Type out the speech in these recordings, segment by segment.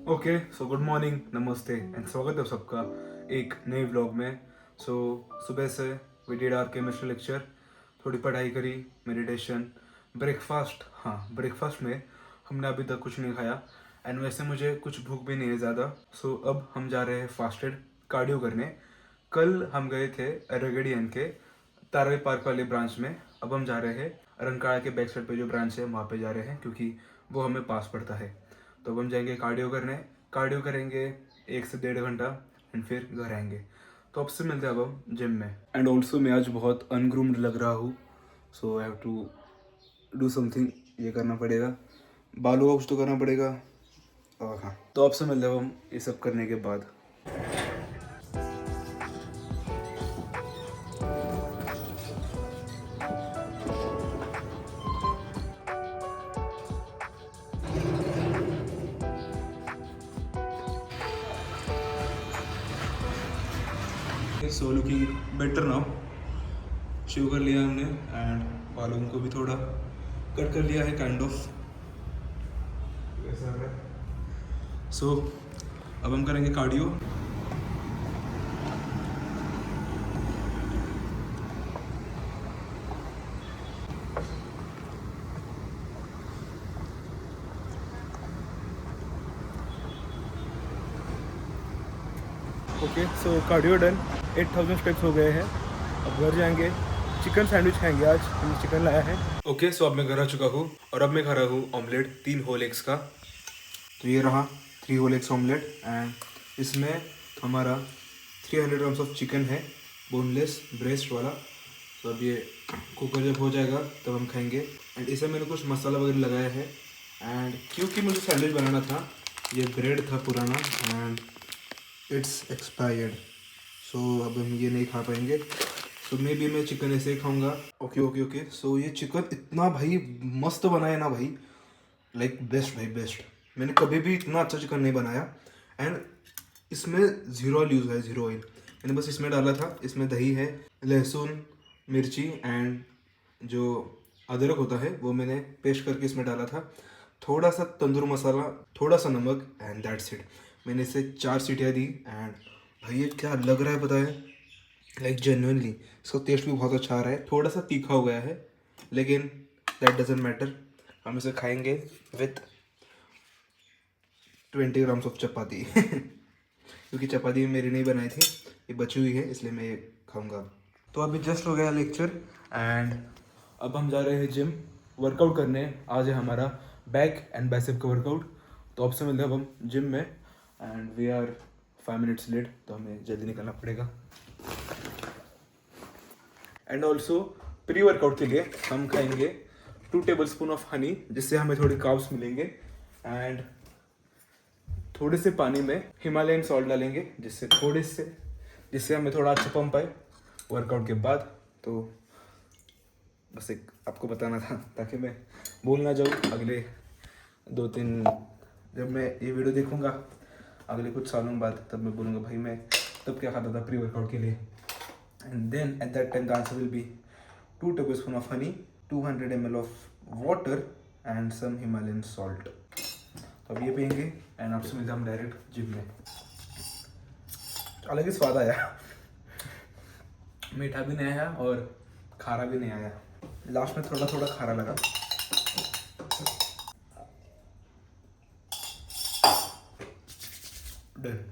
Okay so good morning, नमस्ते and स्वागत है सबका एक नए व्लॉग में। सुबह से we did our chemistry lecture, थोड़ी पढ़ाई करी, मेडिटेशन, ब्रेकफास्ट। हाँ, ब्रेकफास्ट में हमने अभी तक कुछ नहीं खाया एंड वैसे मुझे कुछ भूख भी नहीं है ज़्यादा। सो अब हम जा रहे हैं फास्टेड कार्डियो करने। कल हम गए थे रेगडियन के तारवे पार्क वाले ब्रांच में, अब हम जा रहे हैं रंकाड़ा के बैक साइड पे जो ब्रांच है वहाँ पे जा रहे हैं क्योंकि वो हमें पास पड़ता है। तो अब हम जाएंगे कार्डियो करने, कार्डियो करेंगे 1 से 1.5 घंटा एंड फिर घर आएंगे। तो अब से मिलते हैं अब हम जिम में। एंड ऑल्सो मैं आज बहुत अनग्रूम्ड लग रहा हूँ, so I have to do something. ये करना पड़ेगा, बालों का कुछ तो करना पड़ेगा। और हाँ, तो अब से मिलते हैं अब हम ये सब करने के बाद। So looking better now. Shave कर लिया हमने एंड बालों को भी थोड़ा कट कर लिया है, काइंड ऑफ ऐसा है। सो अब हम करेंगे cardio. Okay so cardio done, 8000 steps हो गए हैं। अब घर जाएंगे, चिकन सैंडविच खाएंगे, आज हमने चिकन लाया है। ओके सो अब मैं घर आ चुका हूँ और अब मैं खा रहा हूँ ऑमलेट 3 होल एग्स का। तो ये रहा 3 होल एग्स ऑमलेट एंड इसमें हमारा 300 ग्राम्स ऑफ चिकन है, बोनलेस ब्रेस्ट वाला। तो अब ये कुकर जब हो जाएगा तब हम खाएंगे। एंड इसमें मैंने कुछ मसाला वगैरह लगाया है एंड क्योंकि मुझे सैंडविच बनाना था, ये ब्रेड था पुराना एंड इट्स एक्सपायर्ड, सो अब हम ये नहीं खा पाएंगे। सो मे बी मैं चिकन ऐसे ही खाऊंगा। ओके ओके ओके, सो ये चिकन इतना भाई मस्त बना है ना भाई, लाइक बेस्ट भाई बेस्ट। मैंने कभी भी इतना अच्छा चिकन नहीं बनाया एंड इसमें ज़ीरो ऑयल यूज़ है, ज़ीरो ऑयल। मैंने बस इसमें डाला था, इसमें दही है, लहसुन, मिर्ची एंड जो अदरक होता है वो मैंने पेस्ट करके इसमें डाला था, थोड़ा सा तंदूर मसाला, थोड़ा सा नमक एंड दैट्स इट। मैंने इसे 4 सीटियाँ दी एंड भाई ये क्या लग रहा है पता है, लाइक जेन्युइनली इसका टेस्ट भी बहुत अच्छा आ रहा है। थोड़ा सा तीखा हो गया है लेकिन दैट डजेंट मैटर, हम इसे खाएंगे विथ 20 ग्राम्स ऑफ चपाती क्योंकि चपाती मेरी नहीं बनाई थी, ये बची हुई है इसलिए मैं ये खाऊंगा। तो अभी जस्ट हो गया लेक्चर एंड अब हम जा रहे हैं जिम वर्कआउट करने। आज है हमारा बैक एंड बाइसेप का वर्कआउट। तो अब से मिलते हैं अब हम जिम में and we are 5 minutes late, तो हमें जल्दी निकलना पड़ेगा। एंड ऑल्सो प्री वर्कआउट के लिए हम खाएंगे 2 टेबलस्पून ऑफ हनी, जिससे हमें थोड़ी कार्ब्स मिलेंगे एंड थोड़े से पानी में हिमालयन सॉल्ट डालेंगे जिससे हमें थोड़ा अच्छा पंप आए वर्कआउट के बाद। तो बस एक आपको बताना था ताकि मैं भूल ना जाऊँ अगले 2-3, जब मैं ये वीडियो देखूंगा अगले कुछ सालों बाद, तब मैं बोलूँगा भाई मैं तब क्या खाता था प्री वर्कआउट के लिए। And then at that time the answer will be 2 tablespoon of honey, 200 ml of water and some Himalayan salt। तो अब ये पियेंगे एंड आपसे मिलते हैं हम डायरेक्ट जिम में। अलग ही स्वाद आया, मीठा भी नहीं आया और खारा भी नहीं आया, लास्ट में थोड़ा थोड़ा खारा लगा। Done.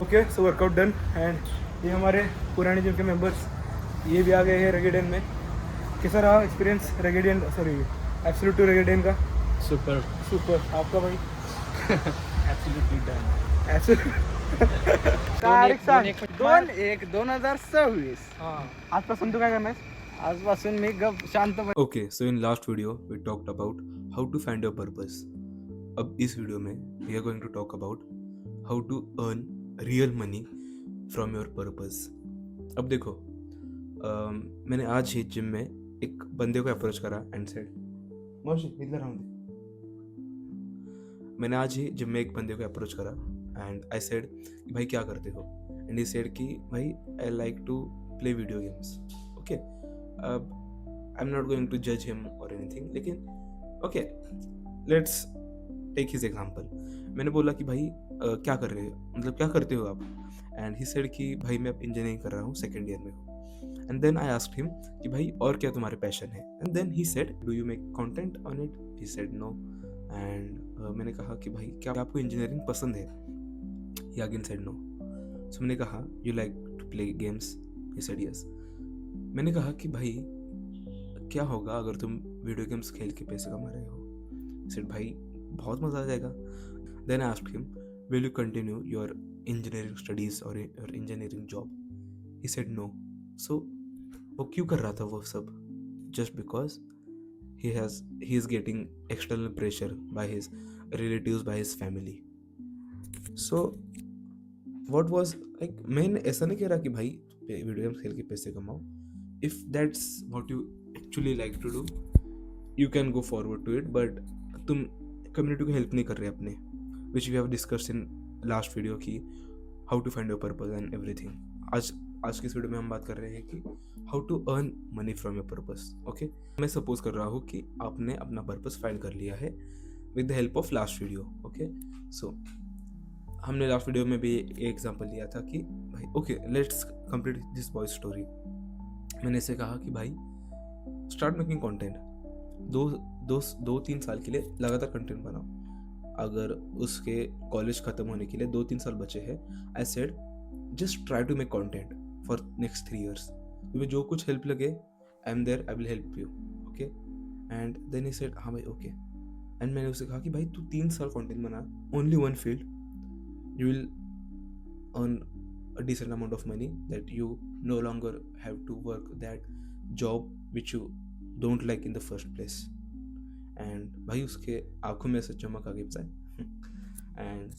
Okay so workout done and ये हमारे पुराने जिम के मेंबर्स ये भी आ गए हैं रेगेडियन में। कैसा रहा एक्सपीरियंस रेगेडियन, सॉरी एब्सोल्यूट टू रेगेडियन का? Super super. आपका भाई? Absolutely done. तारीख सांग. 2/1/2026 आजपासून तू काय करणार? आजपासून मी गप शांतपणे. Okay so in last video we talked about how to find your purpose. अब इस वीडियो में we are going to talk about how to earn real money from your purpose. अब देखो मैंने आज ही जिम में एक बंदे को अप्रोच करा एंड सेड मौशी इधर आऊँ। मैंने आज ही जिम में एक बंदे को अप्रोच करा एंड आई सेड कि भाई क्या करते हो? एंड ही सेड कि भाई I like to play video games. Okay अब I am not going to जज हिम और एनीथिंग, लेकिन okay let's take his example. मैंने बोला कि भाई क्या कर रहे हो, मतलब क्या करते हो आप? एंड ही सेड कि भाई मैं अब इंजीनियरिंग कर रहा हूँ, सेकेंड ईयर में हूँ। And then I asked him कि भाई और क्या तुम्हारे पैशन है? And then he said do you make content on it? He said no. And मैंने कहा कि भाई क्या आपको इंजीनियरिंग पसंद है? He again said no. So मैंने कहा you like to play games? He said yes. मैंने कहा कि भाई क्या होगा अगर तुम वीडियो गेम्स खेल के पैसे कमा रहे हो? सेड भाई बहुत मज़ा आ जाएगा। Then I asked him will you continue your engineering studies और your engineering job? He said no. So वो क्यों कर रहा था वो सब? Just because he is getting external pressure by his relatives, by his family. So what was like, मैंने ऐसा नहीं कह रहा कि भाई वीडियो गेम्स खेल के पैसे कमाओ। if that's what you actually like to do you can go forward to it, but तुम कम्युनिटी को हेल्प नहीं कर रहे अपने, which we have discussed in last video कि how to find your purpose and everything। आज की इस वीडियो में हम बात कर रहे हैं कि how to earn money from your purpose. Okay मैं सपोज कर रहा हूँ कि आपने अपना पर्पस फाइंड कर लिया है with the help of last video. Okay so हमने लास्ट वीडियो में भी एक एग्जांपल लिया था कि भाई okay let's complete this boy story. मैंने इसे कहा कि भाई स्टार्ट मेकिंग कंटेंट, दो तीन साल के लिए लगातार कंटेंट बनाओ। अगर उसके कॉलेज ख़त्म होने के लिए 2-3 साल बचे हैं, I said just try to make content for next 3 years। तुम्हें जो कुछ हेल्प लगे I am there, I will help you. Okay and then he said हाँ भाई ओके। एंड मैंने उसे कहा कि भाई तू 3 साल कंटेंट बना, only one field, you will earn a decent amount of money that you no longer have to work that job which you don't like in the first place. And भाई उसके आंखों में से चमक आ गई and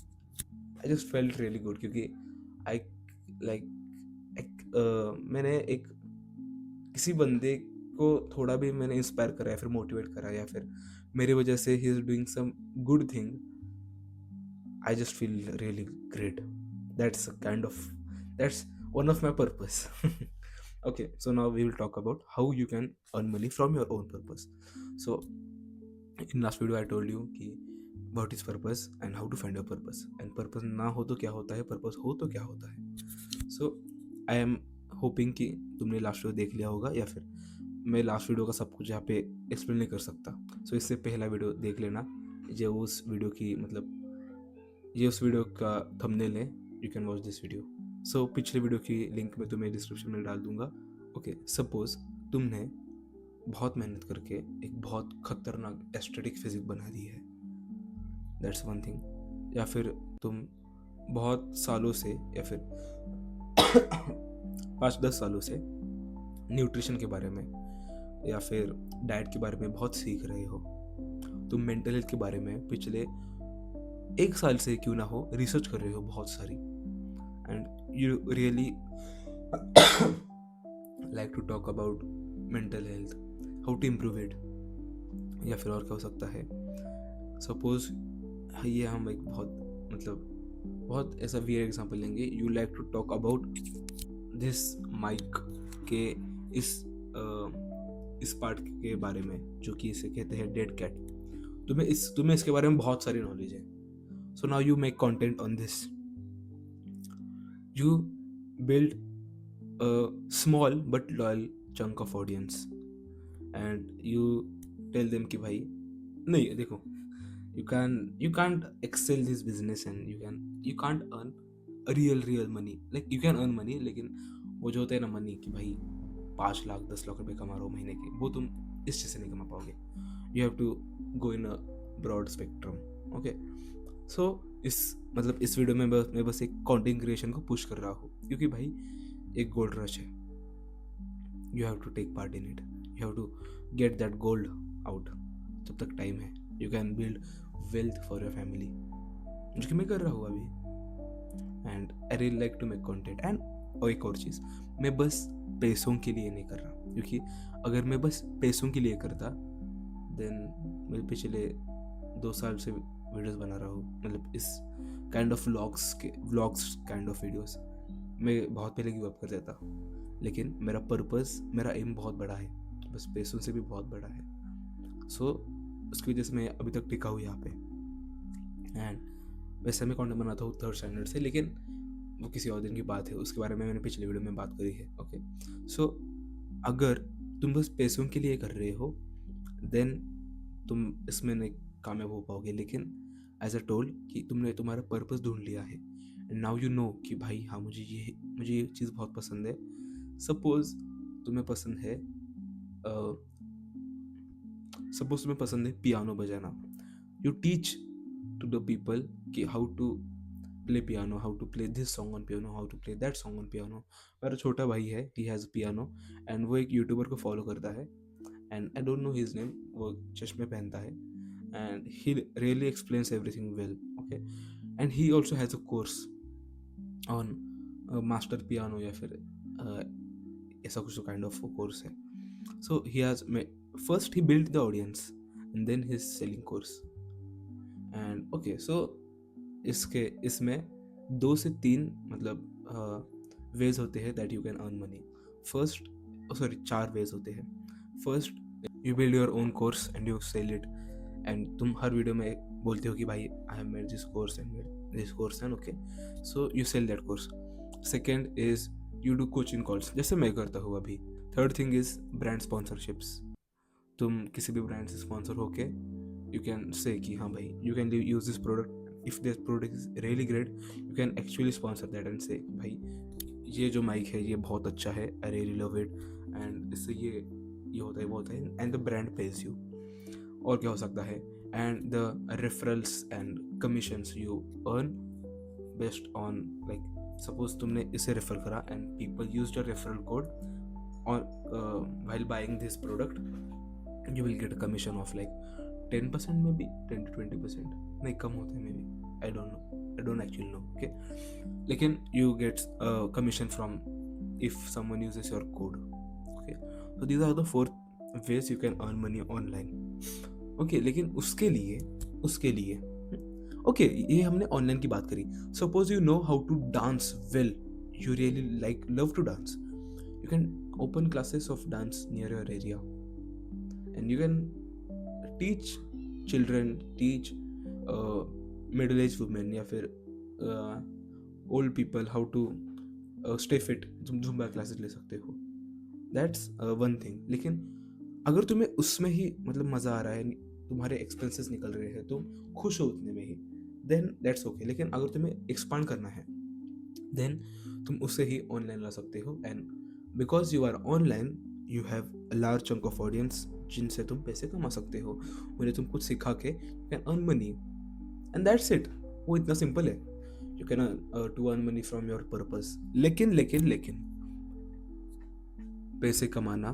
I just felt really good, क्योंकि I like मैंने एक किसी बंदे को थोड़ा भी मैंने इंस्पायर करा या फिर मोटिवेट करा या फिर मेरी वजह से he is doing some good thing, I just feel really great. That's one of my purpose. Okay so now we will talk about how you can earn money from your own purpose. So in last video I told you कि what is purpose and how to find your purpose, and purpose ना हो तो क्या होता है, purpose हो तो क्या होता है। सो आई एम होपिंग कि तुमने लास्ट वीडियो देख लिया होगा, या फिर मैं लास्ट वीडियो का सब कुछ यहाँ पे एक्सप्लेन नहीं कर सकता। सो इससे पहला वीडियो देख लेना, जो उस वीडियो की मतलब ये उस वीडियो का थंबनेल है, you can watch this video. So पिछले वीडियो की लिंक मैं तुम्हें डिस्क्रिप्शन में डाल दूंगा। ओके सपोज तुमने बहुत मेहनत करके एक बहुत खतरनाक एस्थेटिक फिजिक बना दी है, दैट्स वन थिंग। या फिर तुम बहुत सालों से या फिर 5-10 सालों से न्यूट्रिशन के बारे में या फिर डाइट के बारे में बहुत सीख रहे हो। तुम मेंटल हेल्थ के बारे में पिछले 1 साल से क्यों ना हो रिसर्च कर रहे हो बहुत सारी, and you really like to talk about mental health, how to improve it, या फिर और क्या हो सकता है। सपोज ये हम एक बहुत ऐसा वियर एग्जांपल लेंगे, you like to talk about this mic के इस पार्ट के बारे में जो कि इसे कहते हैं डेड कैट। तुम्हें इसके बारे में बहुत सारी नॉलेज है। So now you make content on this, you build a small but loyal chunk of audience and you tell them कि भाई नहीं देखो, you can't excel this business and you can't earn real money, like you can earn money, लेकिन वो जो होता है ना मनी कि भाई 5 लाख 10 लाख रुपए कमा रहा हो महीने के, वो तुम इस चीज़ से नहीं कमा पाओगे. You have to go in a broad spectrum. Okay, so इस वीडियो में मैं बस एक कंटेंट क्रिएशन को पुश कर रहा हूँ, क्योंकि भाई एक गोल्ड रश है. You have to take part in it, you have to get that gold out. जब तक टाइम है you can build wealth for your family, जो कि मैं कर रहा हूँ अभी. And I really like to make content. And और एक और चीज़, मैं बस पैसों के लिए नहीं कर रहा, क्योंकि अगर मैं बस पैसों के लिए करता देन मैं पिछले 2 साल से वीडियोस बना रहा हूँ, मतलब इस kind of vlogs kind of videos मैं बहुत पहले गिव अप कर देता. लेकिन मेरा पर्पस, मेरा एम बहुत बड़ा है, बस पैसों से भी बहुत बड़ा है. सो उसकी वजह से मैं अभी तक टिका हूँ यहाँ पे. एंड वैसे मैं कंटेंट बनाता हूँ 3rd स्टैंडर्ड से, लेकिन वो किसी और दिन की बात है, उसके बारे में मैंने पिछले वीडियो में बात करी है. ओके, सो अगर तुम बस पैसों के लिए कर रहे हो देन तुम इसमें नहीं कामयाब हो पाओगे. लेकिन एज अ टोल कि तुमने तुम्हारा पर्पस ढूंढ लिया है, एंड नाउ यू नो कि भाई हाँ मुझे ये चीज़ बहुत पसंद है. सपोज तुम्हें पसंद है पियानो बजाना. You teach to the people कि how to play piano, how to play this song on piano, how to play that song on piano. मेरा छोटा भाई है, ही हैज़ पियानो, एंड वो एक यूट्यूबर को फॉलो करता है, and I don't know his name. वो चश्मे पहनता है, and he really explains everything well. Okay, and he also has a course on master piano, या फिर ऐसा कुछ काइंड ऑफ कोर्स है. So he has first he build the audience and then he is selling course. And okay, so इसमें 2 से 3 मतलब ways होते हैं that you can earn money. 4 veg होते हैं. First, you build your own course and you sell it. And तुम हर video में बोलते हो कि भाई I have made this course and okay, so you sell that course. Second is you do coaching calls, जैसे मैं करता हूँ अभी. Third thing is brand sponsorships. तुम किसी भी ब्रांड से स्पॉन्सर होके यू कैन से कि हाँ भाई you can use this product. If this product is really great you can actually sponsor that and से भाई ये जो माइक है ये बहुत अच्छा है, I really love it, and इससे ये होता है and the brand page you. और क्या हो सकता है, and the referrals and commissions you earn based on, like suppose तुमने इसे रेफर करा and people used a referral code और while buying this product you will get a commission of like 10% में भी 10 to 20%, नहीं कम होता है maybe, I don't actually know. Okay, लेकिन you gets commission from if someone uses your code. Okay, so these are the 4 ways you can earn money online. Okay, लेकिन उसके लिए ओके, ये हमने ऑनलाइन की बात करी. Suppose you know how to dance well, you really love to dance, you can open classes of dance near your area and you can teach children, teach middle age women या फिर old people how to stay fit. तुम Zumba classes ले सकते हो, that's one thing. लेकिन अगर तुम्हें उसमें ही मतलब मज़ा आ रहा है, तुम्हारे एक्सपेंसेस निकल रहे हैं, तुम खुश हो उतने में ही, देन दैट्स ओके. लेकिन अगर तुम्हें एक्सपांड करना है देन तुम उसे ही ऑनलाइन ला सकते हो. And because you are online you have a large chunk of audience जिनसे तुम पैसे कमा सकते हो, उन्हें तुम कुछ सिखा के can earn money, and that's it. वो इतना सिंपल है. You can to earn money from your purpose. लेकिन पैसे कमाना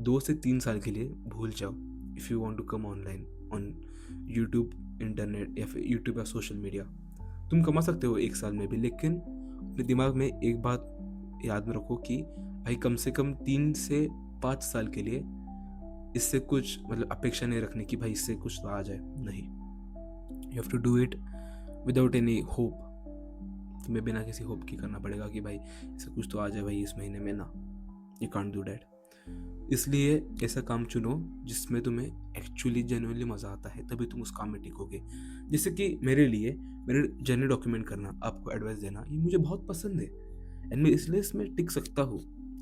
2 से 3 साल के लिए भूल जाओ. If you want to come online on YouTube, internet या फिर यूट्यूब या सोशल मीडिया, तुम कमा सकते हो 1 साल में भी. लेकिन अपने दिमाग में एक बात याद में रखो कि भाई कम से कम 3 से 5 साल के लिए इससे कुछ मतलब अपेक्षा नहीं रखने की भाई इससे कुछ तो आ जाए. नहीं, you have to do it without any hope. तुम्हें बिना किसी होप की करना पड़ेगा कि भाई इससे कुछ तो आ जाए भाई इस महीने में ना. You can't do that. इसलिए ऐसा काम चुनो जिसमें तुम्हें एक्चुअली जेन्युइनली मज़ा आता है, तभी तुम उस काम में टिकोगे. जैसे कि मेरे जर्नी डॉक्यूमेंट करना, आपको एडवाइस देना, ये मुझे बहुत पसंद है एंड मैं इसलिए इसमें टिक सकता हूँ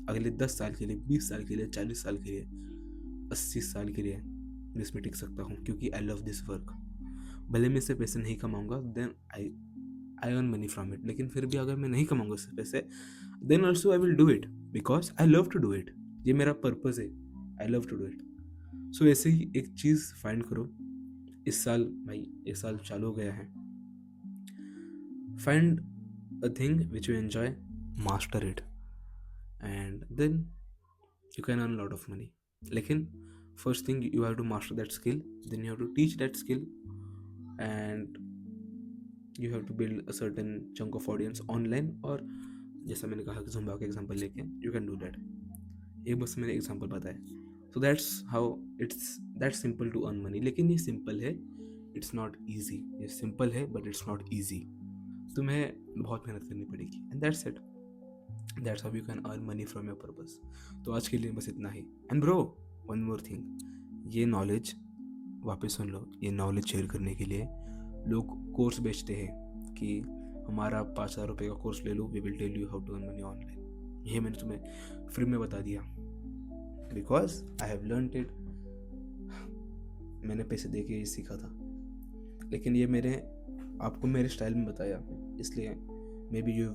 अगले 10 साल के लिए, 20 साल के लिए, 40 साल के लिए, 80 साल के लिए मैं इसमें टिक सकता हूँ, क्योंकि आई लव दिस वर्क. भले मैं इससे पैसे नहीं कमाऊँगा, then I earn money from it, लेकिन फिर भी अगर मैं नहीं कमाऊंगा उससे पैसे, then also I will do it because I love to do it. ये मेरा पर्पज़ है, I love to do it. So ऐसे ही एक चीज़ फाइंड करो। इस साल भाई, एक साल चालू हो गया है, find a thing which you enjoy, master it, and then you can earn a lot of money. लेकिन first thing you have to master that skill, then you have to teach that skill, and you have to build a certain chunk of audience online, और जैसा मैंने कहा कि Zumba का example लेके you can do that। ये बस मैंने एग्जांपल बताया। so that's how it's that simple to earn money। लेकिन ये सिंपल है, it's not easy। ये सिंपल है but it's not easy। तुम्हें बहुत मेहनत करनी पड़ेगी, and that's it. That's how you can earn money from your purpose. तो आज के लिए बस इतना ही। And bro, one more thing, ये नॉलेज वापस सुन लो, ये नॉलेज शेयर करने के लिए लोग कोर्स बेचते हैं कि हमारा 5,000 रुपये का कोर्स ले लो, we will tell you how to earn money online. ये मैंने तुम्हें फ्री में बता दिया because I have learn it. मैंने पैसे दे के ही सीखा था, लेकिन ये मैंने आपको मेरे स्टाइल में बताया, इसलिए maybe you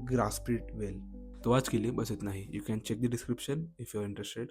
grasp it well. तो आज के लिए बस इतना ही। You can check the description if you are interested.